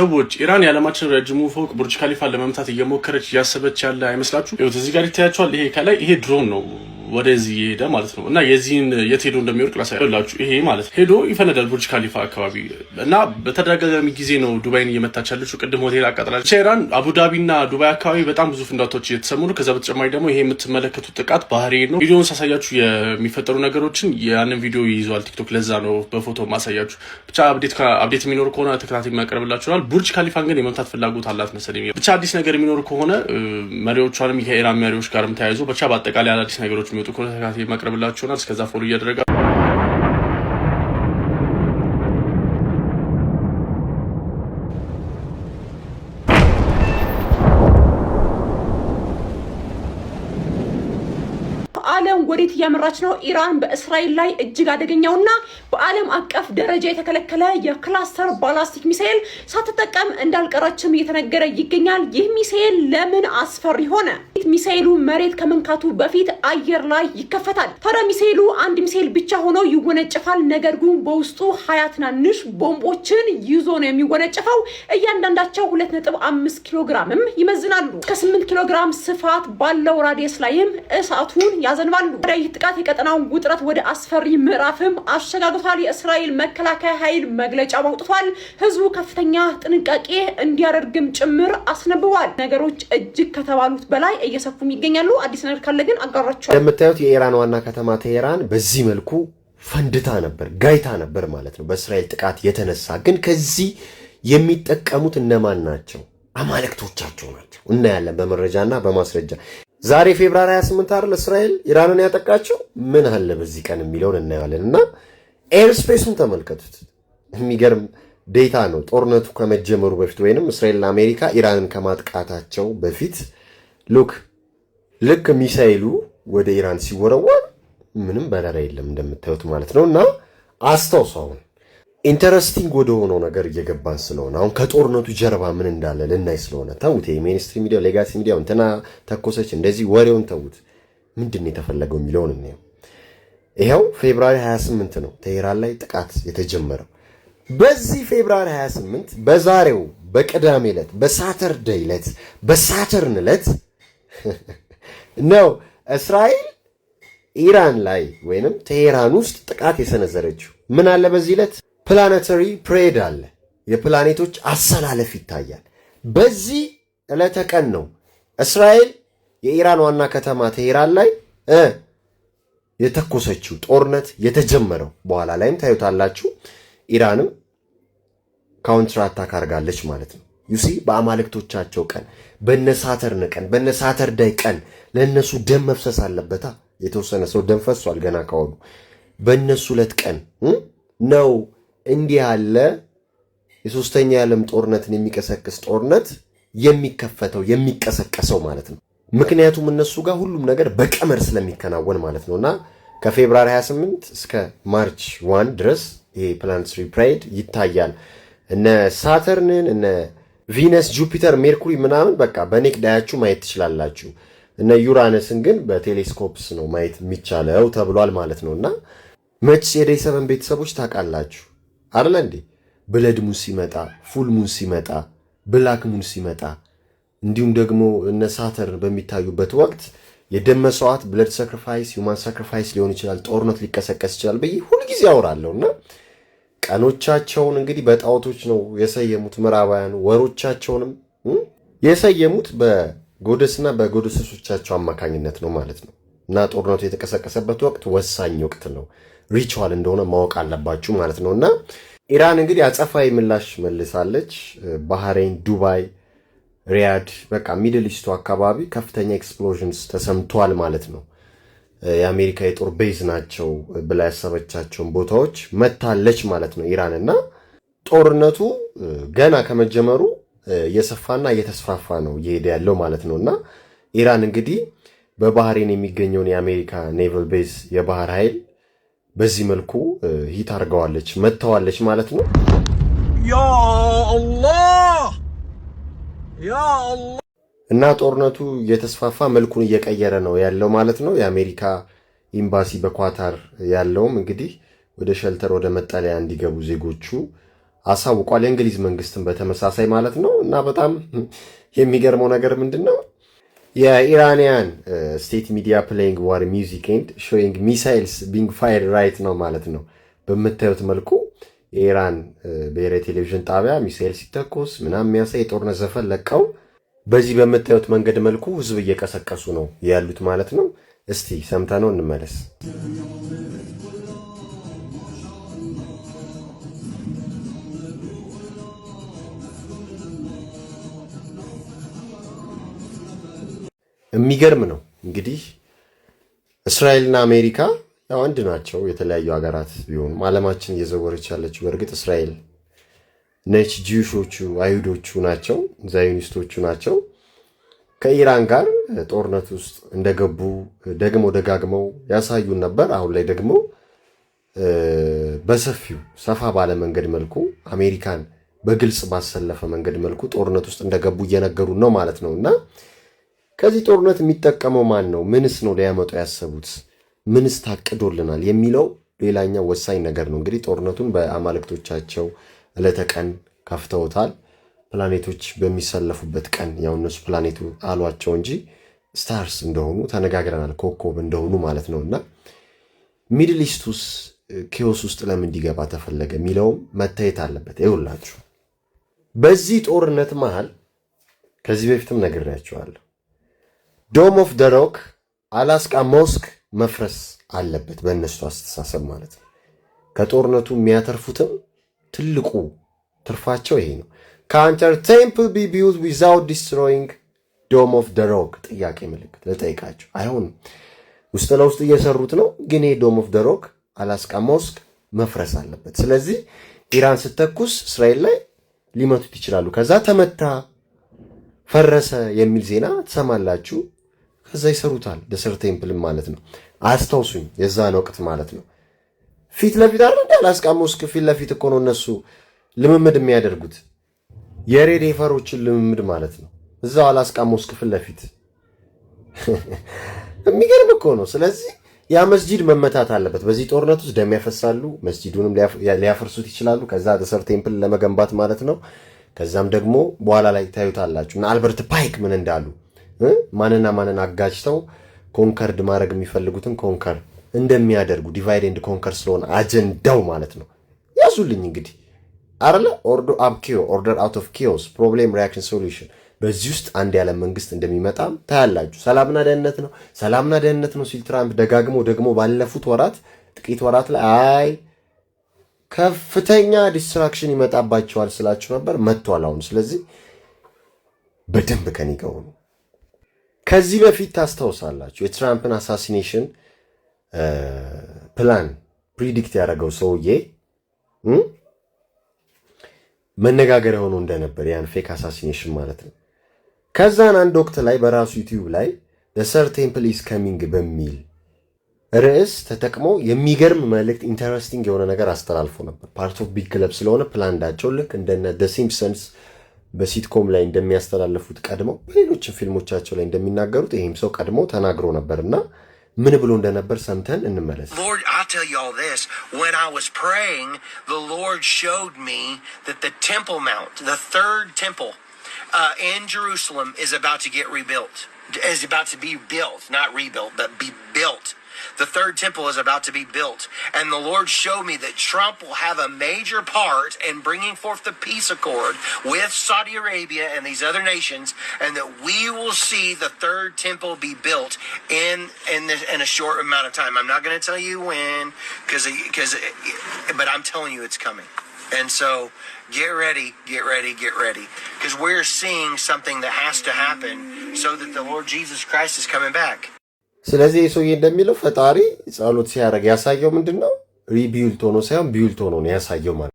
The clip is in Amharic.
ሰዎች ኢራን ያለማችን ረጅሙ ፎቅ ቡርጅ ካሊፋን ለመምታት እየሞከረች ያሰበች ያለ አይመስላችሁ? እዚህ ጋር ይታያችኋል። ይሄ ከላይ ይሄ ድሮን ነው ወደዚህ ይሄዳ ማለት ነው። እና የዚህን የት ሄዶ እንደሚወርቅ ላሳያላችሁ። ይሄ ማለት ሄዶ ይፈነዳል ቡርጅ ካሊፋ አካባቢ እና በተደጋጋሚ ጊዜ ነው ዱባይን እየመታች ያለችው። ቅድም ሆቴል አቃጥላለች። ኢራን አቡዳቢና ዱባይ አካባቢ በጣም ብዙ ፍንዳቶች እየተሰሙ ነው። ከዛ በተጨማሪ ደግሞ ይሄ የምትመለከቱት ጥቃት ባህሬን ነው። ቪዲዮውን ሳሳያችሁ የሚፈጠሩ ነገሮችን ያንን ቪዲዮ ይይዘዋል ቲክቶክ። ለዛ ነው በፎቶ ማሳያችሁ። ብቻ አፕዴት የሚኖር ከሆነ ተከታታይ የሚያቀርብላችኋል። ቡርጅ ካሊፋን ግን የመምታት ፍላጎት አላት መሰለኝ። ብቻ አዲስ ነገር የሚኖር ከሆነ መሪዎቿንም ከኢራን መሪዎች ጋርም ተያይዞ ብቻ በአጠቃላይ አዲስ ነገሮች የሚወጡ ከሆነ ተከታታይ ማቅረብላችኋል። እስከዛ ፎሎ እያደረጋችሁ ዓለም ወዴት ያመራች ነው? ኢራን በእስራኤል ላይ እጅግ አደገኛውና በዓለም አቀፍ ደረጃ የተከለከለ የክላስተር ባላስቲክ ሚሳኤል ሳትጠቀም እንዳልቀረችም እየተነገረ ይገኛል። ይህ ሚሳኤል ለምን አስፈሪ ሆነ? ሚሳኤሉ መሬት ከመንካቱ በፊት አየር ላይ ይከፈታል። ታዲያ ሚሳኤሉ አንድ ሚሳኤል ብቻ ሆኖ ይወነጨፋል። ነገር ግን በውስጡ 20 ትናንሽ ቦምቦችን ይዞ ነው የሚወነጨፈው። እያንዳንዳቸው 2.5 ኪሎ ግራምም ይመዝናሉ። ከ8 ኪሎ ግራም ስፋት ባለው ራዲየስ ላይም እሳቱን ያዘንባሉ። ይህ ጥቃት የቀጠናውን ውጥረት ወደ አስፈሪ ምዕራፍም አሸጋግቷል። የእስራኤል መከላከያ ኃይል መግለጫ አውጥቷል። ህዝቡ ከፍተኛ ጥንቃቄ እንዲያደርግም ጭምር አስነብቧል። ነገሮች እጅግ ከተባሉት በላይ እየሰፉም ይገኛሉ። አዲስ ነገር ካለ ግን አጋራችኋለሁ። እንደምታዩት የኢራን ዋና ከተማ ቴሄራን በዚህ መልኩ ፈንድታ ነበር፣ ጋይታ ነበር ማለት ነው በእስራኤል ጥቃት የተነሳ። ግን ከዚህ የሚጠቀሙት እነማን ናቸው? አማልክቶቻቸው ናቸው። እናያለን በመረጃና በማስረጃ። ዛሬ ፌብሩዋሪ 28 አይደል እስራኤል ኢራንን ያጠቃቸው? ምን አለ በዚህ ቀን የሚለውን እናያለን። እና ኤርስፔሱን ተመልከቱት። የሚገርም ዴታ ነው። ጦርነቱ ከመጀመሩ በፊት ወይንም እስራኤልና አሜሪካ ኢራንን ከማጥቃታቸው በፊት ልክ ሚሳኤሉ ወደ ኢራን ሲወረወር ምንም በረራ የለም እንደምታዩት ማለት ነው። እና አስተውሰውን ኢንተረስቲንግ ወደ ሆነው ነገር እየገባን ስለሆነ አሁን ከጦርነቱ ጀርባ ምን እንዳለ ልናይ ስለሆነ ተውት። ሜንስትሪም ሚዲያው ሌጋሲ ሚዲያው እንትና ተኮሰች እንደዚህ ወሬውን ተውት። ምንድን ነው የተፈለገው የሚለውን እናየው። ይኸው ፌብሩዋሪ 28 ነው ቴሄራን ላይ ጥቃት የተጀመረው። በዚህ ፌብሩዋሪ 28 በዛሬው በቅዳሜ ዕለት በሳተርዴይ ዕለት በሳተርን ዕለት ነው እስራኤል ኢራን ላይ ወይንም ቴሄራን ውስጥ ጥቃት የሰነዘረችው። ምን አለ በዚህ ዕለት? ፕላኔታሪ ፕሬድ አለ። የፕላኔቶች አሰላለፍ ይታያል። በዚህ ዕለተ ቀን ነው እስራኤል የኢራን ዋና ከተማ ቴሄራን ላይ የተኮሰችው ጦርነት የተጀመረው። በኋላ ላይም ታዩታላችሁ ኢራንም ካውንተር አታክ አድርጋለች ማለት ነው። ዩሲ በአማልክቶቻቸው ቀን በነሳተርን ቀን በነሳተርዳይ ቀን ለነሱ ደም መፍሰስ አለበታ። የተወሰነ ሰው ደም ፈሷል ገና ካወዱ። በነሱ ዕለት ቀን ነው እንዲህ ያለ የሶስተኛ የዓለም ጦርነትን የሚቀሰቅስ ጦርነት የሚከፈተው የሚቀሰቀሰው ማለት ነው። ምክንያቱም እነሱ ጋር ሁሉም ነገር በቀመር ስለሚከናወን ማለት ነውና ከፌብሩዋሪ 28 እስከ ማርች 1 ድረስ ይሄ ፕላኔታሪ ፕሬድ ይታያል። እነ ሳተርንን እነ ቪነስ፣ ጁፒተር፣ ሜርኩሪ ምናምን በቃ በኔክድ አያችሁ ማየት ትችላላችሁ። እነ ዩራነስን ግን በቴሌስኮፕስ ነው ማየት የሚቻለው ተብሏል ማለት ነውና መች የዴይ 7 ቤተሰቦች ታውቃላችሁ አይደል እንዴ? ብለድ ሙን ሲመጣ፣ ፉል ሙን ሲመጣ፣ ብላክ ሙን ሲመጣ እንዲሁም ደግሞ እነ ሳተርን በሚታዩበት ወቅት የደም መስዋዕት ብለድ ሳክሪፋይስ፣ ሁማን ሳክሪፋይስ ሊሆን ይችላል። ጦርነት ሊቀሰቀስ ይችላል ብዬ ሁሉ ጊዜ አወራለሁና ቀኖቻቸውን እንግዲህ በጣዖቶች ነው የሰየሙት ምዕራባውያን። ወሮቻቸውንም የሰየሙት በጎደስና በጎደሰሶቻቸው አማካኝነት ነው ማለት ነው። እና ጦርነቱ የተቀሰቀሰበት ወቅት ወሳኝ ወቅት ነው። ሪቹዋል እንደሆነ ማወቅ አለባችሁ ማለት ነው። እና ኢራን እንግዲህ አጸፋዊ ምላሽ መልሳለች። ባህሬን፣ ዱባይ፣ ሪያድ በቃ ሚድል ኢስቱ አካባቢ ከፍተኛ ኤክስፕሎዥንስ ተሰምቷል ማለት ነው። የአሜሪካ የጦር ቤዝ ናቸው ብላ ያሰበቻቸውን ቦታዎች መታለች ማለት ነው ኢራን። እና ጦርነቱ ገና ከመጀመሩ እየሰፋና እየተስፋፋ ነው እየሄደ ያለው ማለት ነው። እና ኢራን እንግዲህ በባህሬን የሚገኘውን የአሜሪካ ኔቫል ቤዝ የባህር ኃይል በዚህ መልኩ ሂት አድርገዋለች መተዋለች ማለት ነው። ያ አላህ ያ አላህ። እና ጦርነቱ እየተስፋፋ መልኩን እየቀየረ ነው ያለው ማለት ነው። የአሜሪካ ኤምባሲ በኳታር ያለውም እንግዲህ ወደ ሸልተር ወደ መጠለያ እንዲገቡ ዜጎቹ አሳውቋል። የእንግሊዝ መንግስትን በተመሳሳይ ማለት ነው። እና በጣም የሚገርመው ነገር ምንድነው የኢራኒያን ስቴት ሚዲያ ፕሌይንግ ዋር ሚውዚክ ኤንድ ሾዊንግ ሚሳይልስ ቢንግ ፋየርድ ራይት ነው ማለት ነው። በምታዩት መልኩ የኢራን ብሔራዊ ቴሌቪዥን ጣቢያ ሚሳይል ሲተኮስ ምናምን የሚያሳይ የጦርነት ዘፈን ለቀው በዚህ በምታዩት መንገድ መልኩ ህዝብ እየቀሰቀሱ ነው ያሉት ማለት ነው። እስቲ ሰምተነው እንመለስ። የሚገርም ነው እንግዲህ እስራኤልና አሜሪካ ያው አንድ ናቸው። የተለያዩ ሀገራት ቢሆኑም ዓለማችን እየዘወረች ያለችው በእርግጥ እስራኤል ነች። ጂውሾቹ አይሁዶቹ ናቸው፣ ዛዮኒስቶቹ ናቸው። ከኢራን ጋር ጦርነት ውስጥ እንደገቡ ደግሞ ደጋግመው ያሳዩን ነበር። አሁን ላይ ደግሞ በሰፊው ሰፋ ባለ መንገድ መልኩ አሜሪካን በግልጽ ባሰለፈ መንገድ መልኩ ጦርነት ውስጥ እንደገቡ እየነገሩን ነው ማለት ነው። እና ከዚህ ጦርነት የሚጠቀመው ማን ነው? ምንስ ነው ሊያመጡ ያሰቡት? ምንስ ታቅዶልናል የሚለው ሌላኛው ወሳኝ ነገር ነው። እንግዲህ ጦርነቱን በአማልክቶቻቸው ዕለተ ቀን ከፍተውታል። ፕላኔቶች በሚሰለፉበት ቀን ያው እነሱ ፕላኔቱ አሏቸው እንጂ ስታርስ እንደሆኑ ተነጋግረናል፣ ኮከብ እንደሆኑ ማለት ነው። እና ሚድል ኢስቱስ ኬዎስ ውስጥ ለምን እንዲገባ ተፈለገ የሚለውም መታየት አለበት። ይኸውላችሁ በዚህ ጦርነት መሃል ከዚህ በፊትም ነግሬያቸዋለሁ። ዶም ኦፍ ደ ሮክ አላስካ ሞስክ መፍረስ አለበት በእነሱ አስተሳሰብ ማለት ነው። ከጦርነቱ የሚያተርፉትም ትልቁ ትርፋቸው ይሄ ነው። ካንተር ቴምፕል ቢ ቢልት ዊዛውት ዲስትሮይንግ ዶም ኦፍ ደ ሮክ? ጥያቄ ምልክት ልጠይቃቸው። አይሆንም። ውስጥ ለውስጥ እየሰሩት ነው፣ ግን ይሄ ዶም ኦፍ ደ ሮክ አላስካ ሞስክ መፍረስ አለበት። ስለዚህ ኢራን ስተኩስ እስራኤል ላይ ሊመቱት ይችላሉ። ከዛ ተመታ ፈረሰ የሚል ዜና ትሰማላችሁ። ከዛ ይሰሩታል። ደሰር ቴምፕል ማለት ነው። አስታውሱኝ የዛን ወቅት ማለት ነው። ፊት ለፊት አይደል አላስካ ሞስክ ፊት ለፊት እኮ ነው እነሱ ልምምድ የሚያደርጉት የሬድ ኤፈሮችን ልምምድ ማለት ነው። እዛው አላስካ ሞስክ ፊት ለፊት የሚገርም እኮ ነው። ስለዚህ ያ መስጂድ መመታት አለበት። በዚህ ጦርነት ውስጥ ደም ያፈሳሉ፣ መስጂዱንም ሊያፈርሱት ይችላሉ። ከዛ ደሰር ቴምፕል ለመገንባት ማለት ነው። ከዛም ደግሞ በኋላ ላይ ታዩታላችሁ እና አልበርት ፓይክ ምን እንዳሉ ማንና ማንን አጋጅተው ኮንከርድ ማድረግ የሚፈልጉትን ኮንከር እንደሚያደርጉ ዲቫይድ ኤንድ ኮንከር ስለሆነ አጀንዳው ማለት ነው። ያዙልኝ እንግዲህ አረለ ኦርደር አውት ኦፍ ኬዎስ ፕሮብሌም ሪያክሽን ሶሉሽን። በዚህ ውስጥ አንድ ያለ መንግስት እንደሚመጣም ታያላችሁ። ሰላምና ደህንነት ነው ሲል ትራምፕ ደግሞ ባለፉት ጥቂት ወራት ላይ አይ ከፍተኛ ዲስትራክሽን ይመጣባቸዋል ስላችሁ ነበር። መጥቷል አሁን። ስለዚህ በደንብ ከኔ ጋር ሆኑ። ከዚህ በፊት ታስታውሳላችሁ የትራምፕን አሳሲኔሽን ፕላን ፕሪዲክት ያደረገው ሰውዬ መነጋገሪያ ሆኖ እንደነበር ያን ፌክ አሳሲኔሽን ማለት ነው። ከዛን አንድ ወቅት ላይ በራሱ ዩቲዩብ ላይ ደሰር ቴምፕል ኢዝ ከሚንግ በሚል ርዕስ ተጠቅሞ የሚገርም መልእክት ኢንተረስቲንግ የሆነ ነገር አስተላልፎ ነበር። ፓርት ኦፍ ቢግ ክለብ ስለሆነ ፕላንዳቸው ልክ እንደነ ደ ሲምፕሰንስ በሲትኮም ላይ እንደሚያስተላልፉት ቀድመው በሌሎችም ፊልሞቻቸው ላይ እንደሚናገሩት ይሄም ሰው ቀድሞ ተናግሮ ነበርና ምን ብሎ እንደነበር ሰምተን እንመለስ። Lord, I'll tell you all this. When I was praying, the Lord showed me that the Temple Mount, the third temple in Jerusalem is about to get rebuilt. Is about to be built, not rebuilt, but be built. The third temple is about to be built. And the Lord showed me that Trump will have a major part in bringing forth the peace accord with Saudi Arabia and these other nations, and that we will see the third temple be built in a short amount of time. I'm not going to tell you when, but I'm telling you it's coming. And so get ready, because we're seeing something that has to happen so that the Lord Jesus Christ is coming back. ስለዚህ ሰውዬ እንደሚለው ፈጣሪ ጸሎት ሲያደርግ ያሳየው ምንድነው? ሪቢልት ሆኖ ሳይሆን ቢልት ሆኖ ነው ያሳየው ማለት